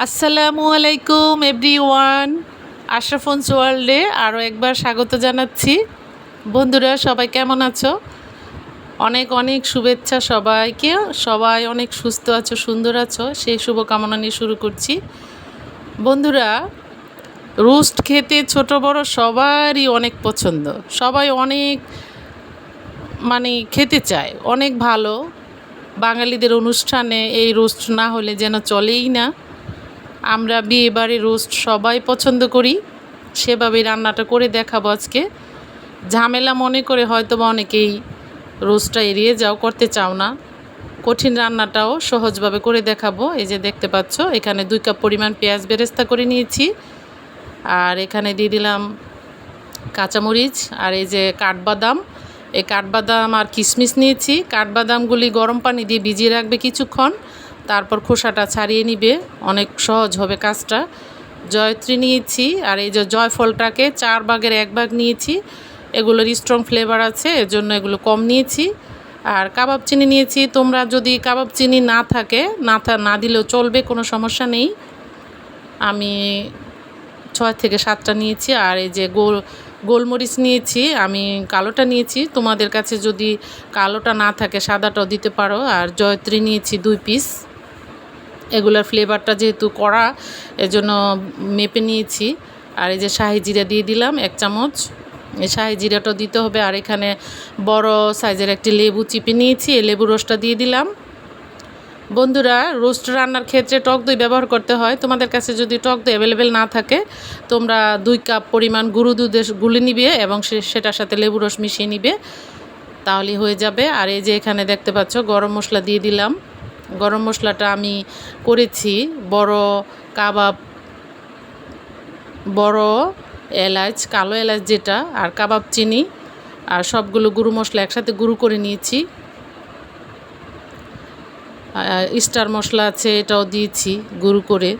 আসসালামু আলাইকুম এভরিওয়ান। আশরাফুন্স ওয়ার্ল্ডে আরও একবার স্বাগত জানাচ্ছি। বন্ধুরা সবাই কেমন আছো? অনেক অনেক শুভেচ্ছা সবাইকে। সবাই অনেক সুস্থ আছো, সুন্দর আছো, সেই শুভকামনা নিয়ে শুরু করছি। বন্ধুরা, রোস্ট খেতে ছোট বড় সবারই অনেক পছন্দ। সবাই অনেক খেতে চায়, অনেক ভালো। বাঙালিদের অনুষ্ঠানে এই রোস্ট না হলে যেন চলেই না। আমরা বিয়েবাড়ি রোস্ট সবাই পছন্দ করি, সেভাবেই রান্নাটা করে দেখাবো আজকে। ঝামেলা মনে করে হয়তো বা অনেকেই রোস্টটা এড়িয়ে যাও, করতে চাও না। কঠিন রান্নাটাও সহজভাবে করে দেখাবো। এই যে দেখতে পাচ্ছ, এখানে 2 কাপ পরিমাণ পেঁয়াজ বেরেস্তা করে নিয়েছি, আর এখানে দিয়ে দিলাম কাঁচামরিচ, আর এই যে কাঠবাদাম, এই কাঠবাদাম আর কিশমিশ নিয়েছি। কাঠবাদামগুলি গরম পানি দিয়ে ভিজিয়ে রাখবে কিছুক্ষণ, তারপর খোসাটা ছাড়িয়ে নিবে, অনেক সহজ হবে কাজটা। জয়ত্রী নিয়েছি, আর এই যে জয়ফলটাকে 4 ভাগের 1 ভাগ নিয়েছি। এগুলোর স্ট্রং ফ্লেভার আছে, এজন্য এগুলো কম নিয়েছি। আর কাবাব চিনি নিয়েছি। তোমরা যদি কাবাব চিনি না থাকে, না দিলেও চলবে, কোনো সমস্যা নেই। আমি 6 থেকে 7টা নিয়েছি। আর এই যে গোলমরিচ নিয়েছি, আমি কালোটা নিয়েছি। তোমাদের কাছে যদি কালোটা না থাকে সাদাটাও দিতে পারো। আর জয়ত্রী নিয়েছি 2 পিস। এগুলোর ফ্লেভারটা যেহেতু কড়া, এজন্য মেপে নিয়েছি। আর এই যে শাহি জিরা দিয়ে দিলাম 1 চামচ। এই শাহি জিরাটাও দিতে হবে। আর এখানে বড় সাইজের একটি লেবু চিপে নিয়েছি, এই লেবু রসটা দিয়ে দিলাম। বন্ধুরা, রোস্ট রান্নার ক্ষেত্রে টক দই ব্যবহার করতে হয়। তোমাদের কাছে যদি টক দই অ্যাভেলেবেল না থাকে, তোমরা 2 কাপ পরিমাণ গুঁড়ো দুধে গুলে নিবে এবং সেটার সাথে লেবু রস মিশিয়ে নিবে, তাহলেই হয়ে যাবে। আর এই যে এখানে দেখতে পাচ্ছ গরম মশলা দিয়ে দিলাম। গরম মশলাটা আমি করেছি বড় এলাচ, কালো এলাচ যেটা, আর কাবাব চিনি, আর সবগুলো গুঁড়ো মশলা একসাথে গুঁড়ো করে নিয়েছি। স্টার মশলা আছে, এটাও দিয়েছি গুঁড়ো করে।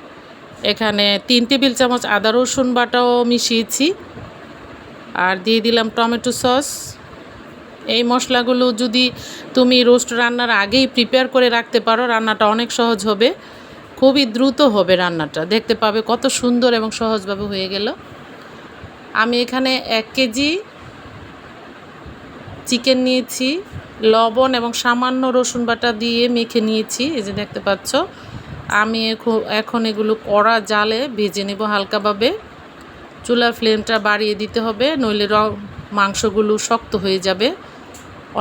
এখানে 3 টেবিল চামচ আদা রসুন বাটাও মিশিয়েছি, আর দিয়ে দিলাম টমেটো সস। এই মশলাগুলো যদি তুমি রোস্ট রান্নার আগেই প্রিপেয়ার করে রাখতে পারো, রান্নাটা অনেক সহজ হবে, খুবই দ্রুত হবে রান্নাটা। দেখতে পাবে কত সুন্দর এবং সহজভাবে হয়ে গেল। আমি এখানে 1 কেজি চিকেন নিয়েছি, লবণ এবং সামান্য রসুন বাটা দিয়ে মেখে নিয়েছি। এই যে দেখতে পাচ্ছ, আমি এখন এগুলো কড়া জালে ভেজে নেব হালকাভাবে। চুলার ফ্লেমটা বাড়িয়ে দিতে হবে, নইলে মাংসগুলো শক্ত হয়ে যাবে।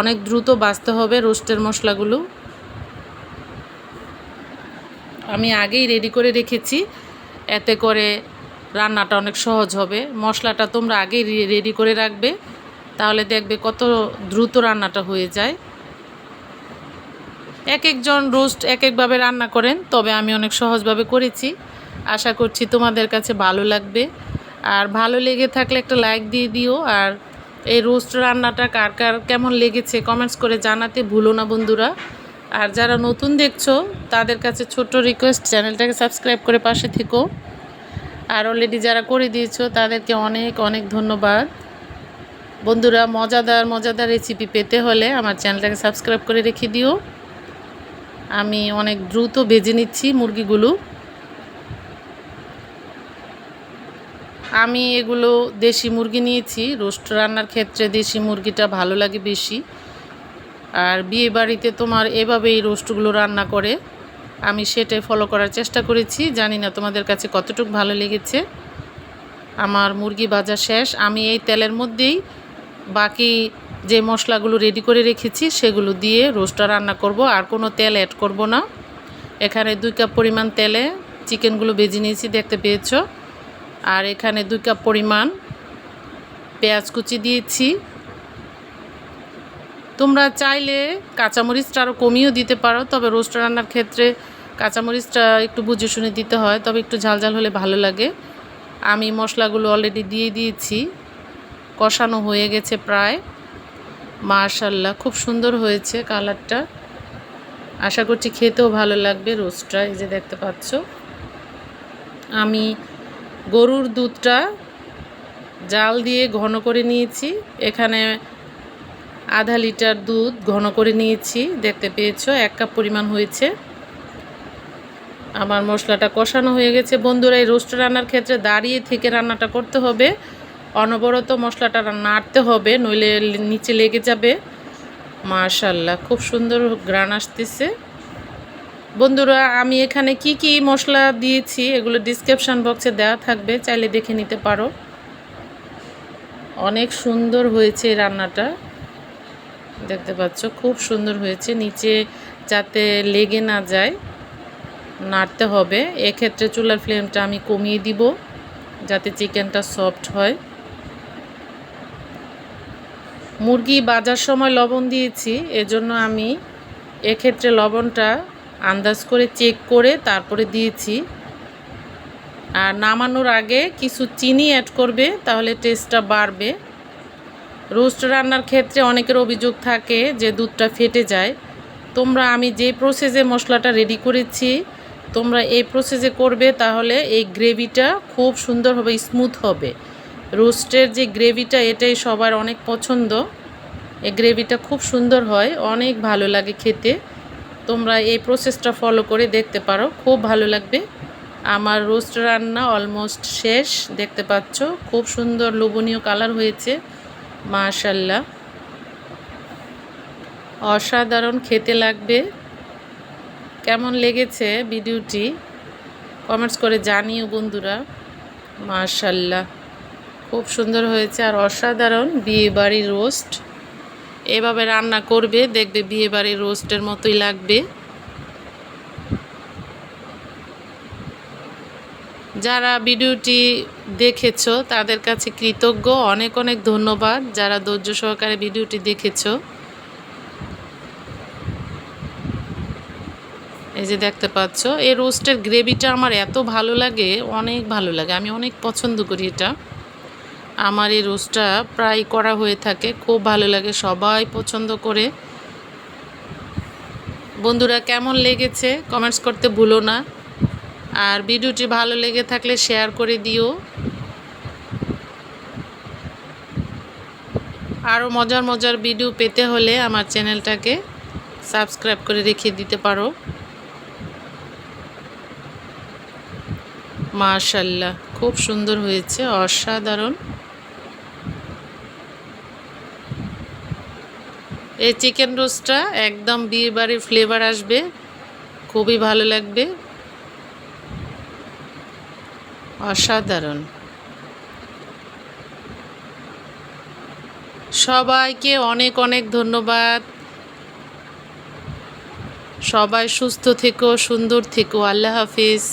অনেক দ্রুত ভাজতে হবে রোস্টের মশলাগুলো। আমি আগেই রেডি করে রেখেছি, এতে করে রান্নাটা অনেক সহজ হবে। মশলাটা তোমরা আগেই রেডি করে রাখবে, তাহলে দেখবে কত দ্রুত রান্নাটা হয়ে যায়। এক একজন রোস্ট এক একভাবে রান্না করেন, তবে আমি অনেক সহজভাবে করেছি। আশা করছি তোমাদের কাছে ভালো লাগবে। আর ভালো লেগে থাকলে একটা লাইক দিয়ে দিও। আর এই রোস্ট রান্নাটা কার কার কেমন লেগেছে কমেন্টস করে জানাতে ভুলো না বন্ধুরা। আর যারা নতুন দেখছো, তাদের কাছে ছোট্ট রিকোয়েস্ট, চ্যানেলটাকে সাবস্ক্রাইব করে পাশে থেকো। আর অলরেডি যারা করে দিয়েছো তাদেরকে অনেক অনেক ধন্যবাদ। বন্ধুরা, মজাদার রেসিপি পেতে হলে আমার চ্যানেলটাকে সাবস্ক্রাইব করে রেখে দিও। আমি অনেক দ্রুত ভেজে নিচ্ছি মুরগিগুলো। আমি এগুলো দেশি মুরগি নিয়েছি। রোস্ট রান্নার ক্ষেত্রে দেশি মুরগিটা ভালো লাগে বেশি। আর বিয়ে বাড়িতে তোমার এভাবেই রোস্টগুলো রান্না করে, আমি সেটাই ফলো করার চেষ্টা করেছি। জানি না তোমাদের কাছে কতটুকু ভালো লেগেছে। আমার মুরগি ভাজা শেষ। আমি এই তেলের মধ্যেই বাকি যে মশলাগুলো রেডি করে রেখেছি সেগুলো দিয়ে রোস্টটা রান্না করব, আর কোনো তেল অ্যাড করব না। এখানে 2 কাপ পরিমাণ তেলে চিকেনগুলো ভেজে নিয়েছি, দেখতে পেয়েছো। আর এখানে 2 কাপ পরিমাণ পেঁয়াজ কুচি দিয়েছি। তোমরা চাইলে কাঁচামরিচটা আরও কমিয়েও দিতে পারো, তবে রোস্ট রান্নার ক্ষেত্রে কাঁচামরিচটা একটু বুঝে শুনে দিতে হয়, তবে একটু ঝালঝাল হলে ভালো লাগে। আমি মশলাগুলো অলরেডি দিয়ে দিয়েছি, কষানো হয়ে গেছে প্রায়। মাশাআল্লাহ, খুব সুন্দর হয়েছে কালারটা। আশা করছি খেতেও ভালো লাগবে রোস্টটা। এই যে দেখতে পাচ্ছ, আমি গরুর দুধটা জাল দিয়ে ঘন করে নিয়েছি। এখানে আধা লিটার দুধ ঘন করে নিয়েছি, দেখতে পেয়েছো 1 কাপ পরিমাণ হয়েছে। আমার মশলাটা কষানো হয়ে গেছে। বন্ধুরা, এই রোস্ট রান্নার ক্ষেত্রে দাঁড়িয়ে থেকে রান্নাটা করতে হবে, অনবরত মশলাটা নাড়তে হবে, নইলে নিচে লেগে যাবে। মাশাআল্লাহ, খুব সুন্দর ঘ্রাণ আসতেছে। বন্ধুরা, আমি এখানে কি কি মশলা দিয়েছি এগুলো ডিসক্রিপশান বক্সে দেওয়া থাকবে, চাইলে দেখে নিতে পারো। অনেক সুন্দর হয়েছে এই রান্নাটা, দেখতে পাচ্ছ খুব সুন্দর হয়েছে। নিচে যাতে লেগে না যায় নাড়তে হবে। এক্ষেত্রে চুলার ফ্লেমটা আমি কমিয়ে দিব যাতে চিকেনটা সফট হয়। মুরগি ভাজার সময় লবণ দিয়েছি, এজন্য আমি এক্ষেত্রে লবণটা আন্দাজ করে চেক করে তারপরে দিয়েছি। আর নামানোর আগে কিছু চিনি অ্যাড করবে, তাহলে টেস্টটা বাড়বে। রোস্ট রান্নার ক্ষেত্রে অনেকের অভিযোগ থাকে যে দুধটা ফেটে যায়। আমি যে প্রসেসে মশলাটা রেডি করেছি তোমরা এই প্রসেসে করবে, তাহলে এই গ্রেভিটা খুব সুন্দর হবে, স্মুথ হবে। রোস্টের যে গ্রেভিটা এটাই সবার অনেক পছন্দ। এই গ্রেভিটা খুব সুন্দর হয়, অনেক ভালো লাগে খেতে। তোমরা এই প্রসেসটা ফলো করে দেখতে পারো, খুব ভালো লাগবে। আমার রোস্ট রান্না অলমোস্ট শেষ, দেখতে পাচ্ছ খুব সুন্দর লোভনীয় কালার হয়েছে। মাশাআল্লাহ, অসাধারণ খেতে লাগবে। কেমন লেগেছে ভিডিওটি কমেন্টস করে জানিও বন্ধুরা। মাশাআল্লাহ, খুব সুন্দর হয়েছে আর অসাধারণ বিয়েবাড়ির রোস্ট। এভাবে রান্না করবে, দেখবে বিয়েবাড়ির রোস্টের মতোই লাগবে। যারা ভিডিওটি দেখেছো তাদের কাছে কৃতজ্ঞ, অনেক অনেক ধন্যবাদ যারা ধৈর্য সহকারে ভিডিওটি দেখেছো। এই যে দেখতে পাচ্ছ, এই রোস্টের গ্রেভিটা আমার এত ভালো লাগে, অনেক ভালো লাগে, আমি অনেক পছন্দ করি এটা। আমার এই রোস্টটা প্রায় করা হয়ে থাকে, খুব ভালো লাগে, সবাই পছন্দ করে। বন্ধুরা, কেমন লেগেছে কমেন্টস করতে ভুলো না। আর ভিডিওটি ভালো লেগে থাকলে শেয়ার করে দিও। আরও মজার মজার ভিডিও পেতে হলে আমার চ্যানেলটাকে সাবস্ক্রাইব করে রেখে দিতে পারো। মাশাআল্লাহ, খুব সুন্দর হয়েছে, অসাধারণ। এই চিকেন রোস্টটা একদম বিয়েবাড়ির ফ্লেভার আসবে, খুবই ভালো লাগবে, অসাধারণ। সবাইকে অনেক অনেক ধন্যবাদ। সবাই সুস্থ থেকো, সুন্দর থেকো। আল্লাহ হাফিজ।